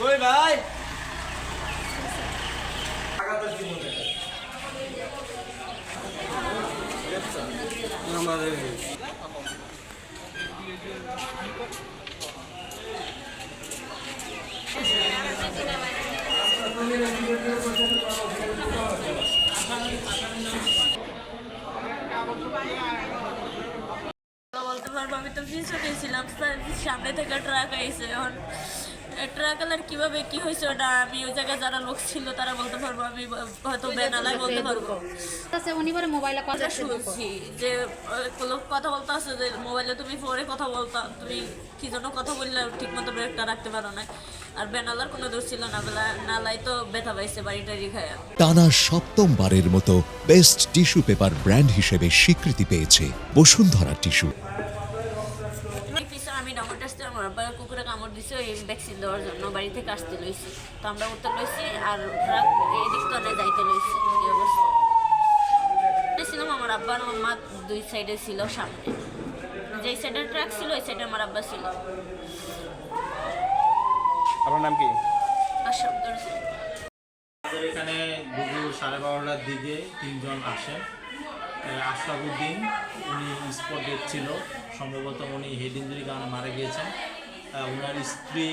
কই ভাই আমাদের বলতে পারবো আমি তো পিছনে ছিলাম, সামনে থেকে ট্রাক আইছে। এখন ট্রাক আলার কিভাবে কি হয়েছে ওটা আমি ওই জায়গায় যারা লোক ছিল তারা বলতে পারবো, আমি হয়তো বেনালাই বলতে পারবো। উনি বলে মোবাইলে কথা শুনছি যে লোক কথা বলতে আছে যে মোবাইলে তুমি পরে কথা বলতা, তুমি কি জন্য কথা বললে ঠিক মতো ব্রেকটা রাখতে পারো না। আর বেনালার কোনো দোষ ছিল না, নালাই তো ব্যথা পাইছে বাড়িটারি খায়া। টানা সপ্তমবারের মতো বেস্ট টিস্যু পেপার ব্র্যান্ড হিসেবে স্বীকৃতি পেয়েছে বসুন্ধরা টিস্যু। আমি ডাউন আসতে আমার আব্বা কুকুরে কামড় দিছে ওই ভ্যাকসিন দেওয়ার জন্য বাড়ি থেকে আসতে লইছি, তো আমরা উঠতে লইছি আর ট্রাক এই দিক তো যাইতে লইছি। এই অবস্থা ছিলাম, আমার আব্বা আর আমার মা দুই সাইডে ছিল, সামনে যেই সাইডে ট্রাক ছিল ওই সাইডে আমার আব্বা ছিল। আপনার নাম কি? আশরাফ আমাদের এখানে দুপুর 12:30টার দিকে তিনজন আসেন। আশরাফুদ্দিন, উনি স্পট ডেথ ছিল, সম্ভবত উনি হেড ইঞ্জুরির কারণে মারা গিয়েছেন। ওনার স্ত্রী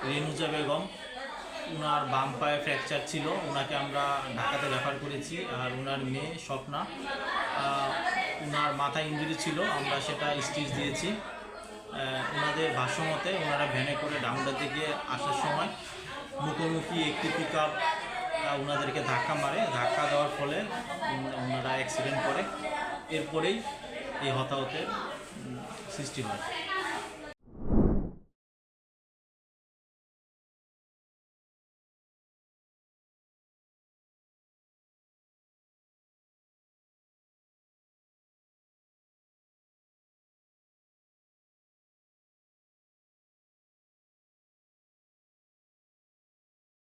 রেনুজা বেগম, ওনার বাম পায়ে ফ্র্যাকচার ছিল, ওনাকে আমরা ঢাকাতে রেফার করেছি। আর ওনার মেয়ে স্বপ্না, ওনার মাথায় ইঞ্জুরি ছিল, আমরা সেটা স্টিচ দিয়েছি। ওনাদের ভাষ্যমতে ওনারা ভ্যানে করে ডাউনটার দিকে আসার সময় মুখোমুখি একটি পিক আপ ওনাদেরকে ধাক্কা মারে, ধাক্কা দেওয়ার ফলে ওনারা অ্যাক্সিডেন্ট করে। এরপরেই এই হতাহতের সৃষ্টি হয়।